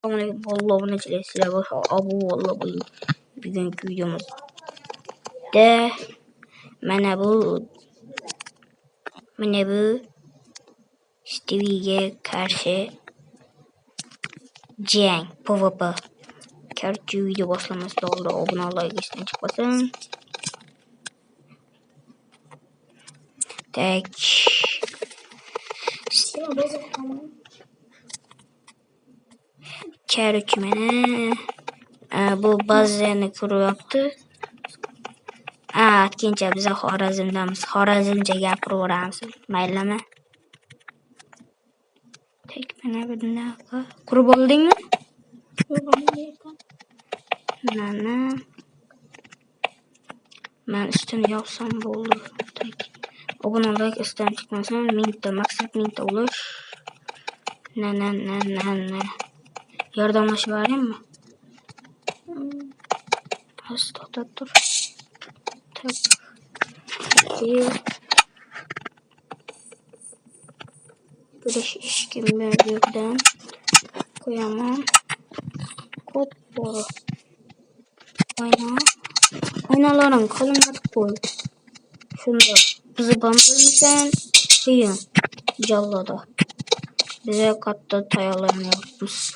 Assalamualaikum warahmatullahi wabarakatuh. Abu vallahi bu bugünkü videomuzda mana bu Stevie'ye karşı jang PvP. Karşı video başlaması da oldu. Abone olmayı geçten çıkmasın. Tek Karşı bu bazılarını kuru yaptı. Atkincha bize Xorazmdamiz. Xorazmcha gapiraveramiz. Maylimi? Tek mana bunaqa. Qurib oldingmi? Mana. Men üstüne yopsam bo'ldi. Tek. Abone olmayı istem çıkmasın. Minta maksat minta olur. Ne. Yardımlaşı vereyim mi? Hasta dur. Tak. Böyle şişkin birden koyamam. Kopboru. Aynaların kalınlığı koy. Şunda bizi bambırmışsan kıyın. Callada. Bize katta tayalarını yapmış.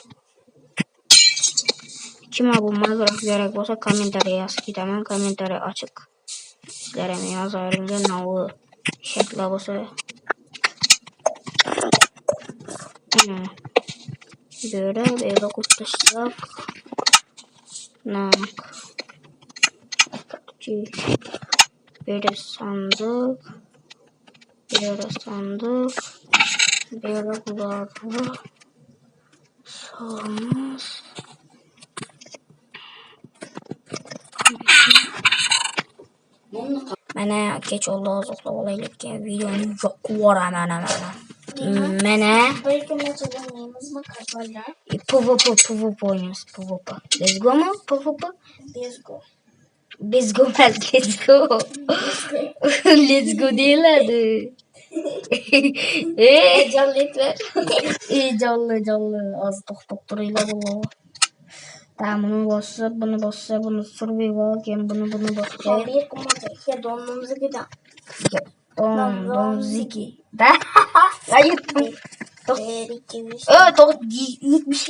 Kime bu Minecraft gerek olsa komentariye yaz. Gidemem komentari açık. Sizlere yazarım ki navu şekli olsa. Böyle kutlaşacak. Bir sandık. Bir kulaklı. Sorumuz. Mana geç oldu azıqla olaylık ki videonun yok var hemen. Mana PvP oynuyoruz PvP. Let's go mu? PvP? Let's go. Let's go değil hadi. Canlı etler. Canlı. Az doktoruyla bu. Tamam bunu bassa, bunu survival game, bunu bassa. Bir kumanda ya donmamızı gidelim. Don ziki. Da. Hayır. Evet, 70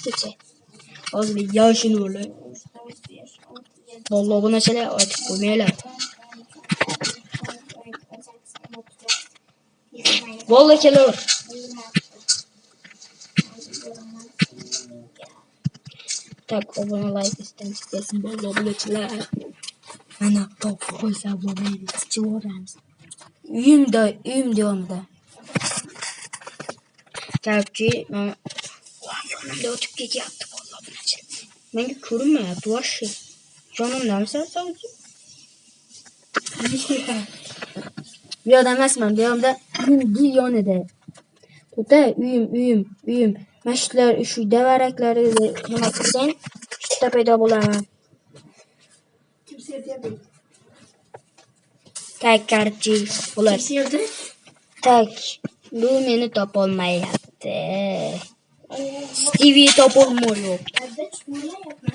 gece. Az bir yaşın öyle. Vallahi buna şöyle açık koymayalım. Vallahi kelo. Tak abone like istedim çıkasın. Vallahi buna şöyle. Ana top koysa bu beni çıvırırız. Uyum diyorum da. Gerçi ben yanımda oturup gece yaptık vallahi buna şöyle. Ben körüm ya duaşı. Canımdan sen sanki. Bir adam esmem bir adam da uyum yanı da. Tuta uyum. Meşler şu devarekleri de yönetsen işte peyda bulamam. kimse diyemedi. Tek kartçı bular. Kimse yedi. Tek. Lumini top olmayı yaptı. Stevie top olmuyor. Evet, şöyle yapma.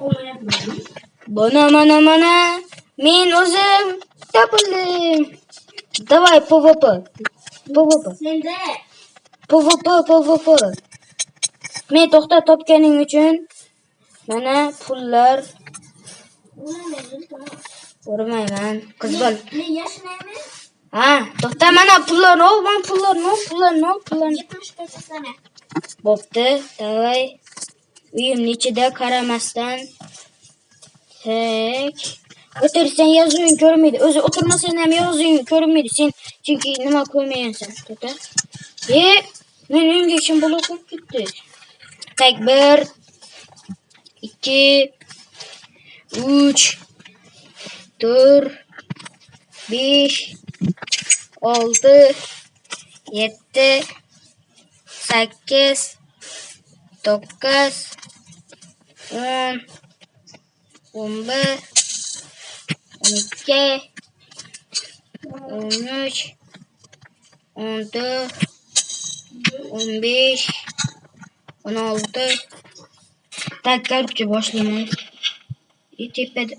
Olmayabilir. Bana. Men özüm tapıldım. Davay PvP. Sen de. PvP. Men to'xta topganing uchun mana pullar ko'rmayman. Qiz bol. Ne yaşınayım? To'xta mana pullar no. 75 sene. Bo'pti, davay. Uyimni ichida qaramasdan tek o'tirsan yozuving ko'rinmaydi. O'zi o'tirmasang ham yozuving ko'rinmaydi. Sen chunki nima ko'rmayapsan. To'xta. Men uyimga kim bo'lib ketdi? Tek 1 2 3 4 5 6 7 8 9 10 11 12 13 14 15 16. Tak, короче, boshlaymiz. Tepada.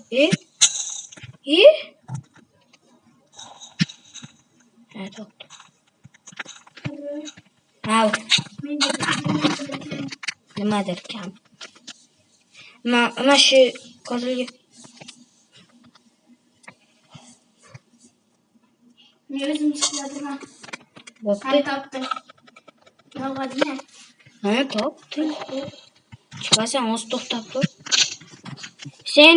Ha, to'xta. Ha, nimadir kam. Mana shu kozilga. Ne özüm işledim ha. Bo'pti. Hay taptım. Yolgadı ne? Ha, topdi. Chiqasan, o'z to'xtab tur. Sen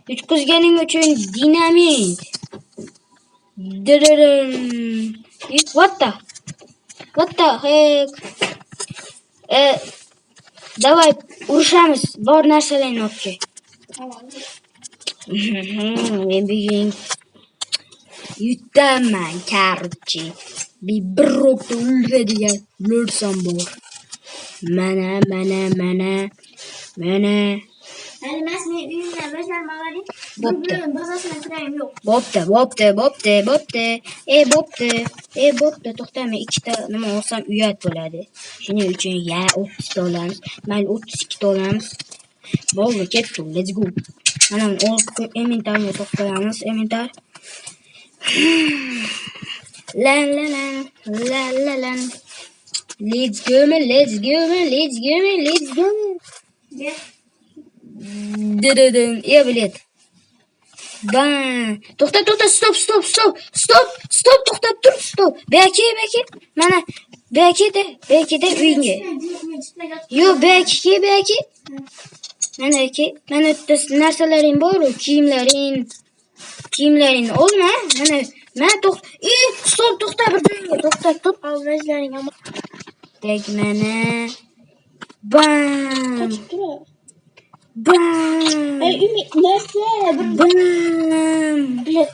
yutqizganing uchun dinamit. What the heck? Давай urushamiz. Bor narsalarni olib kel. Tamam. Men bugun yutaman, короче. Bir rokda o'ldiradigan bo'lsam bor. Mana. Yani ben seni ürünle başlarım ağabey. Boptu. Bugün bazasına sırayım yok. Bo'pti. Bo'pti. To'xtama, ikkita nima olsam uyat bo'ladi. Shuning uchun 30 ta olamiz. Mayli 32 ta olamiz. Bo'ldi, ketdi. Let's go. Mana inventarni to'xtayamiz. Inventar. Lan. Let's go. Gel. Bilet. Bam. To'xta, stop. To'xtab tur, stop. Beki. Mana bekida uyingga. Yo, beki. Mana bitta narsalaring bor, kiyimlaring olma. Mana stop, to'xta bir joyga. To'xta tur. Avrazlaring ama. Tek mana. Bam. Kaçıp duruyor. Bam. Ümit nerede? Bam. Bilet.